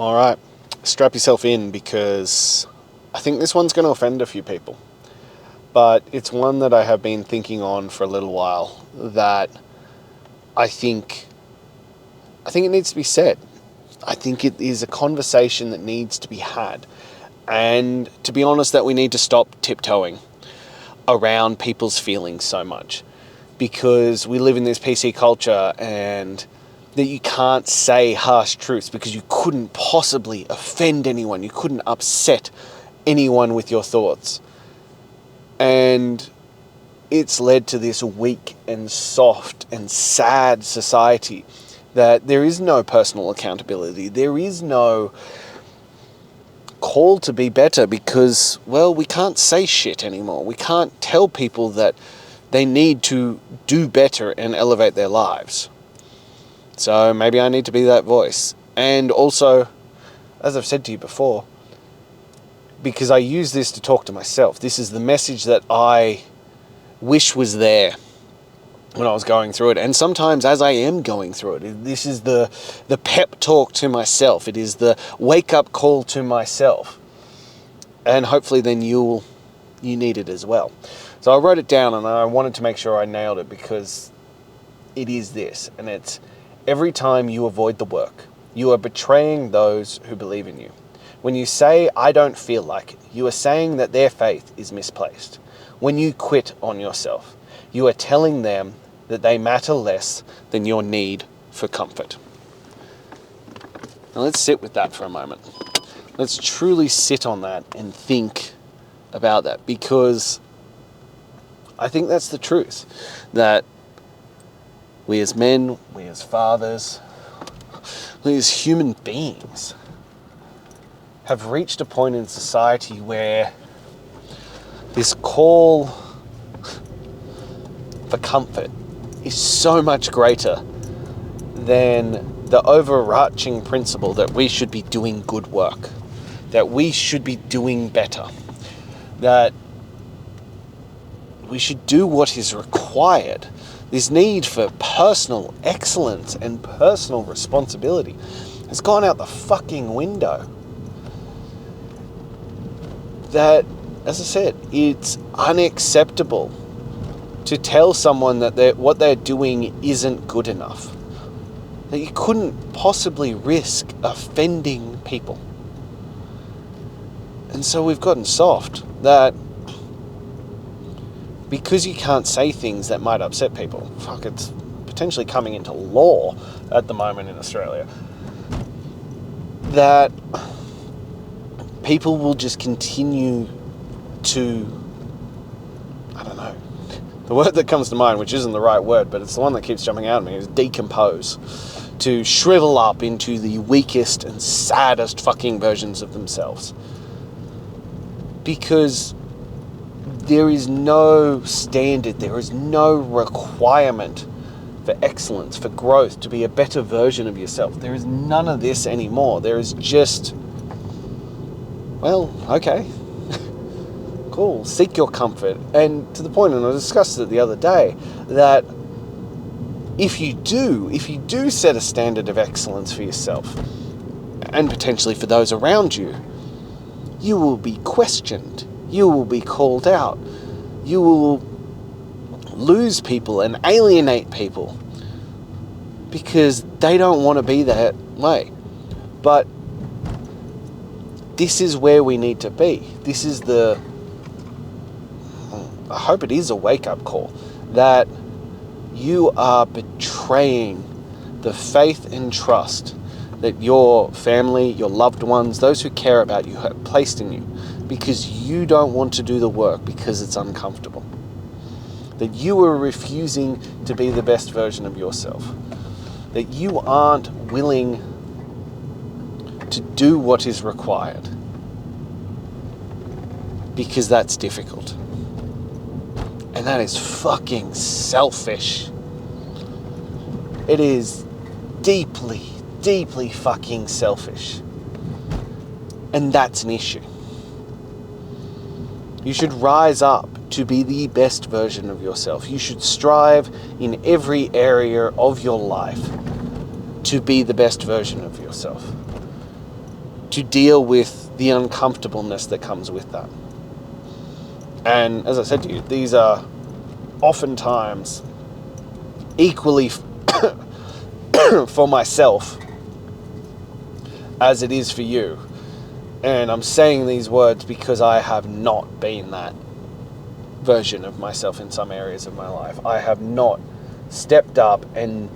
All right, strap yourself in because I think this one's going to offend a few people. But it's one that I have been thinking on for a little while that I think it needs to be said. I think it is a conversation that needs to be had. And to be honest, that we need to stop tiptoeing around people's feelings so much. Because we live in this PC culture and that you can't say harsh truths because you couldn't possibly offend anyone. You couldn't upset anyone with your thoughts. And it's led to this weak and soft and sad society that there is no personal accountability. There is no call to be better because, well, we can't say shit anymore. We can't tell people that they need to do better and elevate their lives. So maybe I need to be that voice. And also, as I've said to you before, because I use this to talk to myself, this is the message that I wish was there when I was going through it. And sometimes as I am going through it, this is the pep talk to myself. It is the wake-up call to myself. And hopefully then you need it as well. So I wrote it down and I wanted to make sure I nailed it because it is this. And it's, every time you avoid the work, you are betraying those who believe in you. When you say, I don't feel like it, you are saying that their faith is misplaced. When you quit on yourself, you are telling them that they matter less than your need for comfort. Now let's sit with that for a moment. Let's truly sit on that and think about that, because I think that's the truth. That we as men, we as fathers, we as human beings have reached a point in society where this call for comfort is so much greater than the overarching principle that we should be doing good work, that we should be doing better, that we should do what is required. This need for personal excellence and personal responsibility has gone out the fucking window. That, as I said, it's unacceptable to tell someone that what they're doing isn't good enough. That you couldn't possibly risk offending people. And so we've gotten soft. That because you can't say things that might upset people, it's potentially coming into law at the moment in Australia, that people will just continue to, I don't know, the word that comes to mind, which isn't the right word, but it's the one that keeps jumping out at me, is decompose. To shrivel up into the weakest and saddest fucking versions of themselves. Because there is no standard, there is no requirement for excellence, for growth, to be a better version of yourself. There is none of this anymore. There is just, well, okay, cool, seek your comfort. And to the point, and I discussed it the other day, that if you do set a standard of excellence for yourself, and potentially for those around you, you will be questioned. You will be called out. You will lose people and alienate people because they don't want to be that way. But this is where we need to be. This is I hope it is a wake-up call, that you are betraying the faith and trust that your family, your loved ones, those who care about you have placed in you, because you don't want to do the work because it's uncomfortable. That you are refusing to be the best version of yourself. That you aren't willing to do what is required because that's difficult. And that is fucking selfish. It is deeply, deeply fucking selfish. And that's an issue. You should rise up to be the best version of yourself. You should strive in every area of your life to be the best version of yourself. to deal with the uncomfortableness that comes with that. And as I said to you, these are oftentimes equally for myself as it is for you. And I'm saying these words because I have not been that version of myself in some areas of my life. I have not stepped up and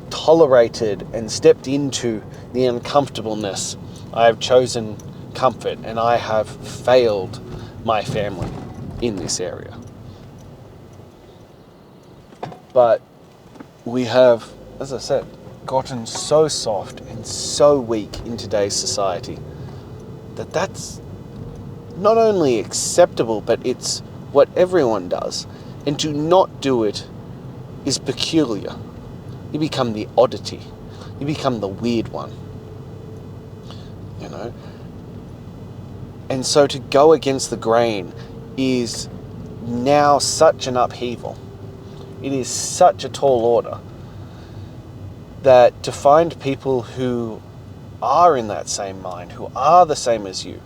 tolerated and stepped into the uncomfortableness. I have chosen comfort, and I have failed my family in this area. But we have, as I said, gotten so soft and so weak in today's society that that's not only acceptable, but it's what everyone does. And to not do it is peculiar. You become the oddity. You become the weird one. You know? And so to go against the grain is now such an upheaval. It is such a tall order that to find people who are in that same mind, who are the same as you,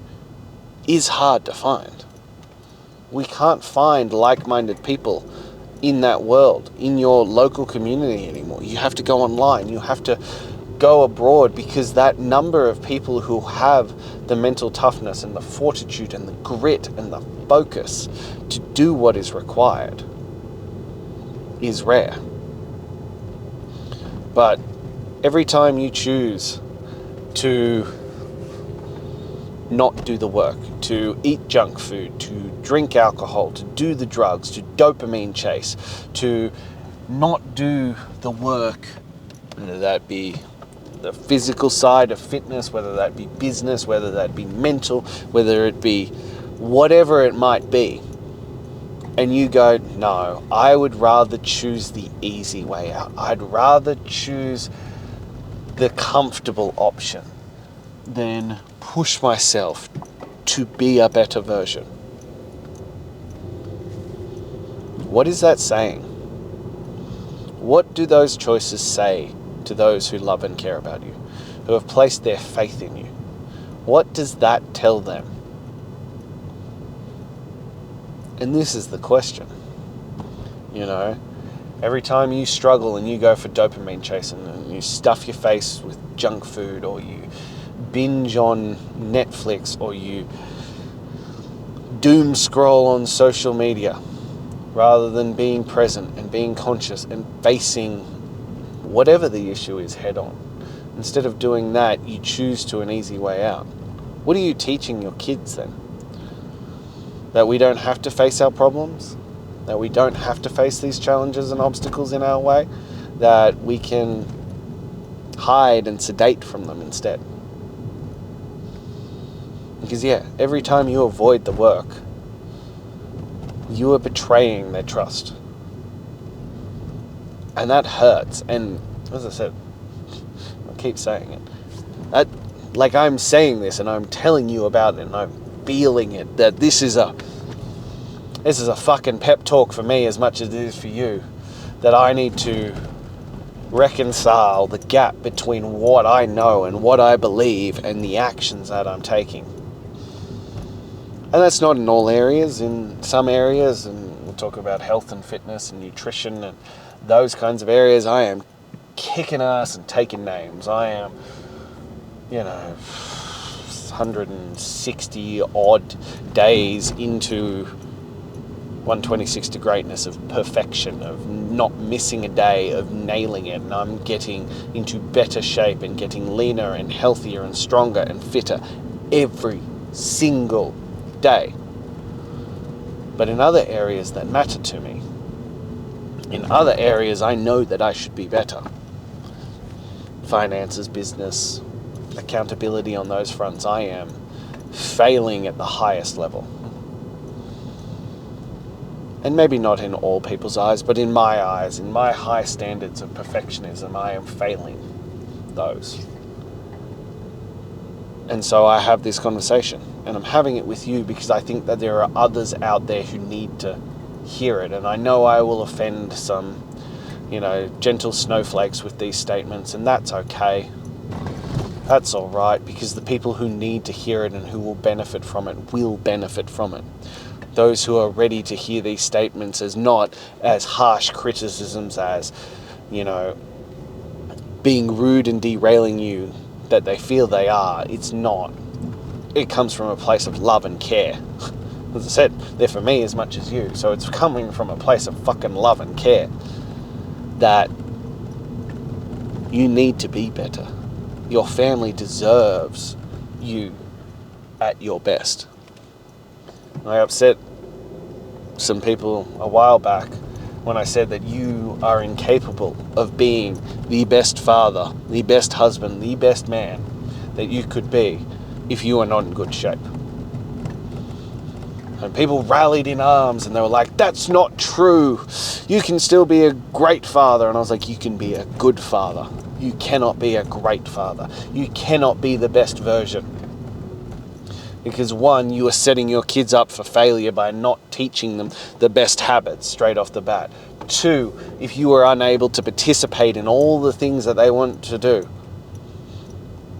is hard to find. We can't find like-minded people in that world, in your local community anymore. You have to go online. You have to go abroad, because that number of people who have the mental toughness and the fortitude and the grit and the focus to do what is required is rare. But every time you choose to not do the work, to eat junk food, to drink alcohol, to do the drugs, to dopamine chase, to not do the work, whether that be the physical side of fitness, whether that be business, whether that be mental, whether it be whatever it might be, and you go, no, I would rather choose the easy way out. I'd rather choose the comfortable option than push myself to be a better version. What is that saying? What do those choices say to those who love and care about you, who have placed their faith in you? What does that tell them? And this is the question. You know, every time you struggle and you go for dopamine chasing and you stuff your face with junk food, or you binge on Netflix, or you doom scroll on social media, rather than being present and being conscious and facing whatever the issue is head on. Instead of doing that, you choose to an easy way out. What are you teaching your kids then? That we don't have to face our problems? That we don't have to face these challenges and obstacles in our way? That we can hide and sedate from them instead? Because every time you avoid the work, you are betraying their trust. And that hurts. And as I said, I keep saying it. I'm saying this and I'm telling you about it and I'm feeling it, that this is a fucking pep talk for me as much as it is for you. That I need to reconcile the gap between what I know and what I believe and the actions that I'm taking. And that's not in all areas. In some areas, and we'll talk about health and fitness and nutrition and those kinds of areas, I am kicking ass and taking names. I am, 160 odd days into 126 to greatness of perfection, of not missing a day, of nailing it. And I'm getting into better shape and getting leaner and healthier and stronger and fitter every single day. But in other areas that matter to me, in other areas I know that I should be better. Finances, business, accountability on those fronts, I am failing at the highest level. And maybe not in all people's eyes, but in my eyes, in my high standards of perfectionism, I am failing those. And so I have this conversation, and I'm having it with you because I think that there are others out there who need to hear it. And I know I will offend some, gentle snowflakes with these statements, and that's okay. That's all right, because the people who need to hear it and who will benefit from it will benefit from it. Those who are ready to hear these statements as not as harsh criticisms as, being rude and derailing you that they feel they are. It's not. It comes from a place of love and care. As I said, they're for me as much as you. So it's coming from a place of fucking love and care that you need to be better. Your family deserves you at your best. I upset some people a while back when I said that you are incapable of being the best father, the best husband, the best man that you could be if you are not in good shape. And people rallied in arms and they were like, that's not true. You can still be a great father. And I was like, you can be a good father. You cannot be a great father. You cannot be the best version. Because one, you are setting your kids up for failure by not teaching them the best habits straight off the bat. Two, if you are unable to participate in all the things that they want to do,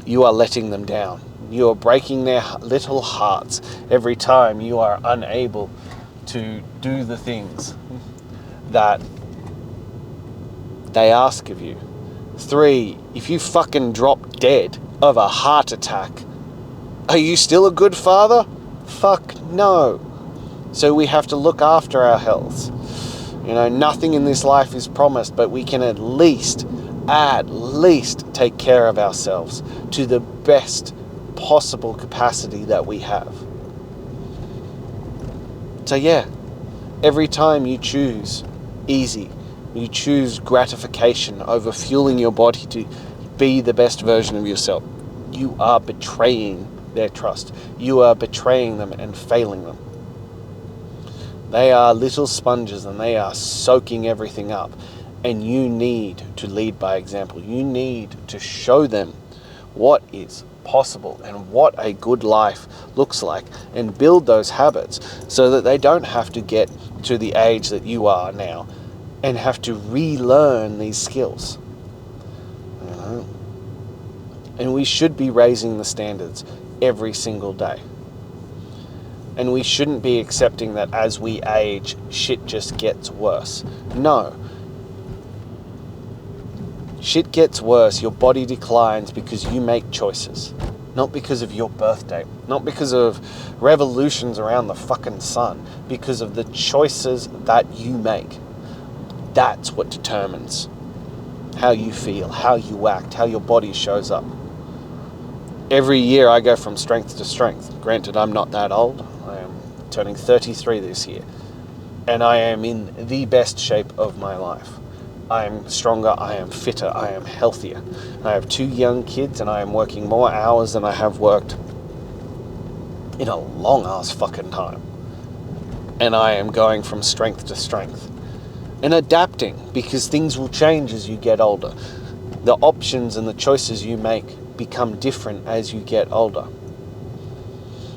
you are letting them down. You are breaking their little hearts every time you are unable to do the things that they ask of you. Three, if you fucking drop dead of a heart attack, are you still a good father? Fuck no. So we have to look after our health. Nothing in this life is promised, but we can at least take care of ourselves to the best possible capacity that we have. So yeah, every time you choose easy, you choose gratification over fueling your body to be the best version of yourself, you are betraying their trust. You are betraying them and failing them. They are little sponges and they are soaking everything up. And you need to lead by example. You need to show them what is possible and what a good life looks like, and build those habits so that they don't have to get to the age that you are now and have to relearn these skills. And we should be raising the standards every single day. And we shouldn't be accepting that as we age, shit just gets worse. No. Shit gets worse, your body declines because you make choices. Not because of your birthday. Not because of revolutions around the fucking sun. Because of the choices that you make. That's what determines how you feel, how you act, how your body shows up. Every year I go from strength to strength. Granted, I'm not that old. I am turning 33 this year. And I am in the best shape of my life. I am stronger, I am fitter, I am healthier. I have 2 young kids and I am working more hours than I have worked in a long ass fucking time. And I am going from strength to strength. And adapting, because things will change as you get older. The options and the choices you make become different as you get older.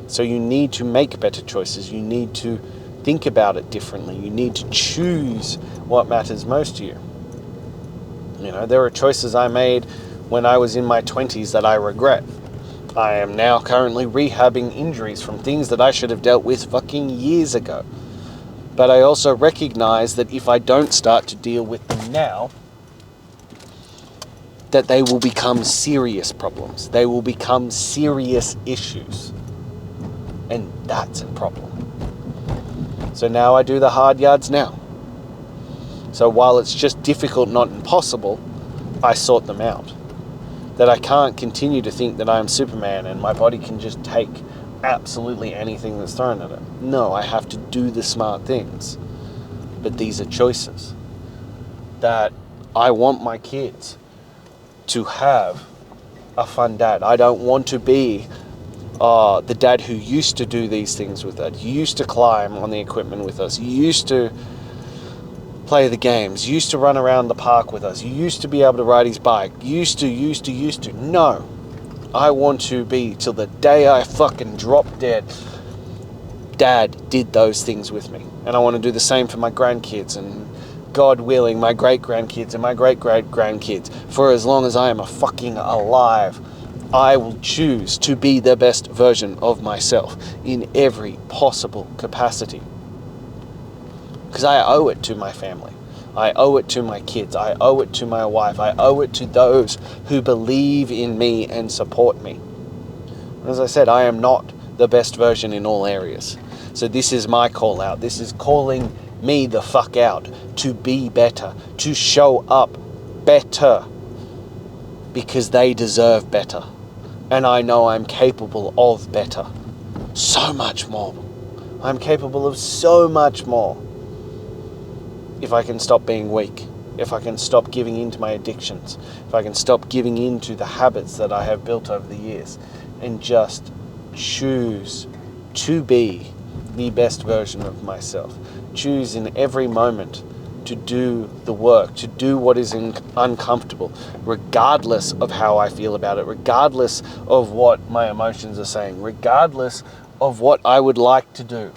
So you need to make better choices. You need to think about it differently. You need to choose what matters most to you. There are choices I made when I was in my 20s that I regret. I am now currently rehabbing injuries from things that I should have dealt with fucking years ago. But I also recognize that if I don't start to deal with them now, that they will become serious problems. They will become serious issues. And that's a problem. So now I do the hard yards now. So while it's just difficult, not impossible, I sort them out. That I can't continue to think that I'm Superman and my body can just take absolutely anything that's thrown at it. No, I have to do the smart things. But these are choices. That I want my kids to have a fun dad. I don't want to be the dad who used to do these things with us, used to climb on the equipment with us, used to play the games, used to run around the park with us, used to be able to ride his bike, used to. No. I want to be, till the day I fucking drop dead, Dad did those things with me. And I want to do the same for my grandkids and, God willing, my great-grandkids and my great-great-grandkids for as long as I am a fucking alive. I will choose to be the best version of myself in every possible capacity. Because I owe it to my family. I owe it to my kids. I owe it to my wife. I owe it to those who believe in me and support me. As I said, I am not the best version in all areas. So this is my call out. This is calling me the fuck out to be better, to show up better, because they deserve better. And I know I'm capable of better. So much more. I'm capable of so much more. If I can stop being weak, if I can stop giving in to my addictions, if I can stop giving in to the habits that I have built over the years, and just choose to be the best version of myself. Choose in every moment to do the work, to do what is uncomfortable, regardless of how I feel about it, regardless of what my emotions are saying, regardless of what I would like to do.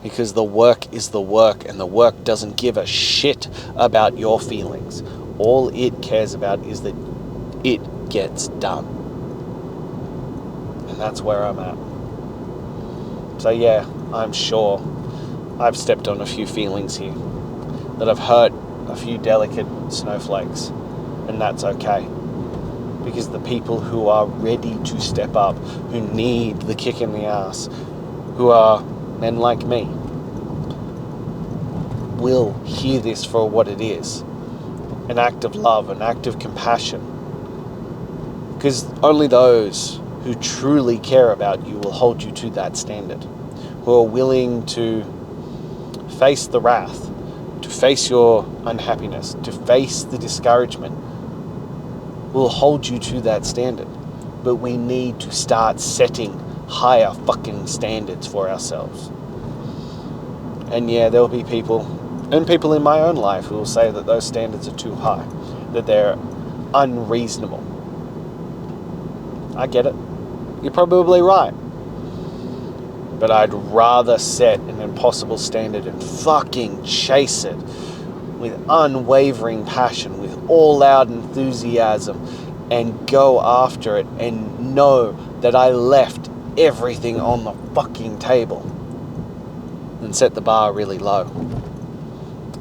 Because the work is the work, and the work doesn't give a shit about your feelings. All it cares about is that it gets done. And that's where I'm at. So yeah, I'm sure I've stepped on a few feelings here, that I've hurt a few delicate snowflakes, and that's okay. Because the people who are ready to step up, who need the kick in the ass, who are men like me, will hear this for what it is. An act of love, an act of compassion. Because only those who truly care about you will hold you to that standard. Who are willing to face the wrath, to face your unhappiness, to face the discouragement, will hold you to that standard. But we need to start setting higher fucking standards for ourselves. And yeah, there'll be people, and people in my own life, who will say that those standards are too high, that they're unreasonable. I get it. You're probably right. But I'd rather set an impossible standard and fucking chase it with unwavering passion, with all-out enthusiasm, and go after it and know that I left everything on the fucking table, and set the bar really low.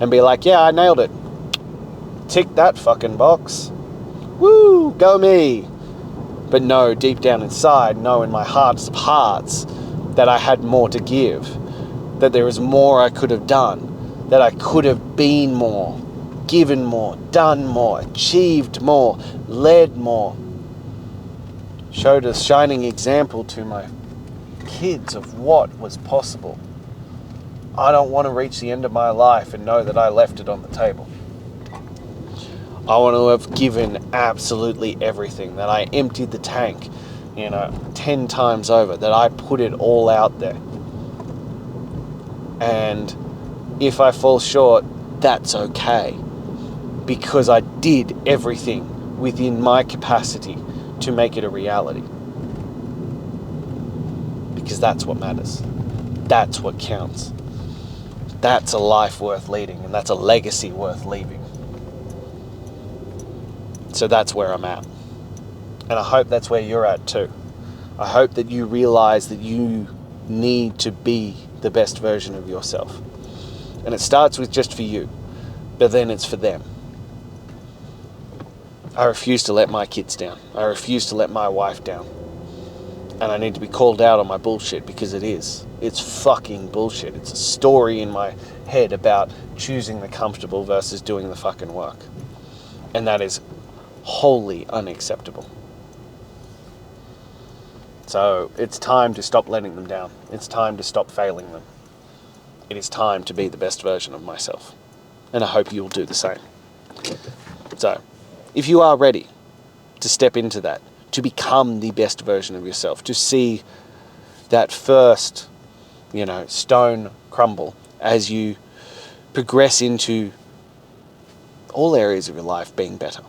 And be like, yeah, I nailed it. Tick that fucking box. Woo, go me. But no, deep down inside, know in my hearts of hearts that I had more to give, that there was more I could have done, that I could have been more, given more, done more, achieved more, led more, showed a shining example to my kids of what was possible. I don't want to reach the end of my life and know that I left it on the table. I want to have given absolutely everything, that I emptied the tank, 10 times over, that I put it all out there. And if I fall short, that's okay, because I did everything within my capacity to make it a reality. Because that's what matters. That's what counts. That's a life worth leading, and that's a legacy worth leaving. So that's where I'm at. And I hope that's where you're at too. I hope that you realize that you need to be the best version of yourself. And it starts with just for you, but then it's for them. I refuse to let my kids down. I refuse to let my wife down. And I need to be called out on my bullshit, because it is. It's fucking bullshit. It's a story in my head about choosing the comfortable versus doing the fucking work. And that is wholly unacceptable. So it's time to stop letting them down. It's time to stop failing them. It is time to be the best version of myself. And I hope you'll do the same. So, if you are ready to step into that, to become the best version of yourself, to see that first, stone crumble as you progress into all areas of your life being better,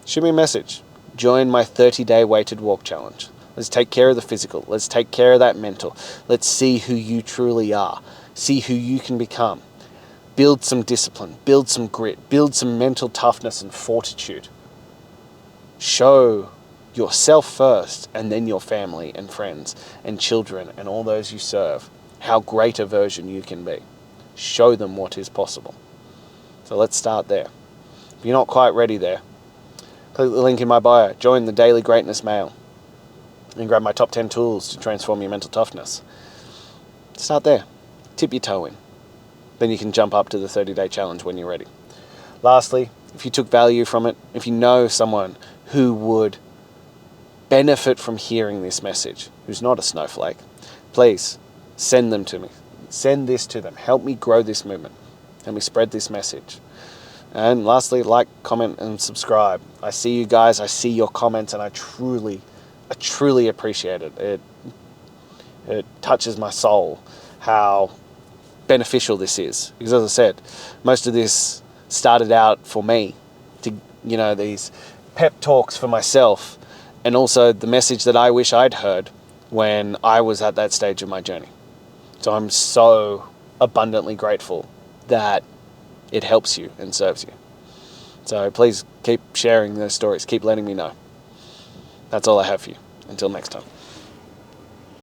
shoot me a message. Join my 30-day weighted walk challenge. Let's take care of the physical. Let's take care of that mental. Let's see who you truly are. See who you can become. Build some discipline. Build some grit. Build some mental toughness and fortitude. Show yourself first, and then your family and friends and children and all those you serve how great a version you can be. Show them what is possible. So let's start there. If you're not quite ready there, click the link in my bio, join the Daily Greatness Mail, and grab my top 10 tools to transform your mental toughness. Start there. Tip your toe in. Then you can jump up to the 30-day challenge when you're ready. Lastly, if you took value from it, if you know someone who would benefit from hearing this message, who's not a snowflake, please send them to me. Send this to them. Help me grow this movement. Help me spread this message. And lastly, like, comment, and subscribe. I see you guys. I see your comments, and I truly appreciate it. It touches my soul how beneficial this is. Because as I said, most of this started out for me to, these pep talks for myself, and also the message that I wish I'd heard when I was at that stage of my journey. So I'm so abundantly grateful that it helps you and serves you. So please keep sharing those stories. Keep letting me know. That's all I have for you. Until next time.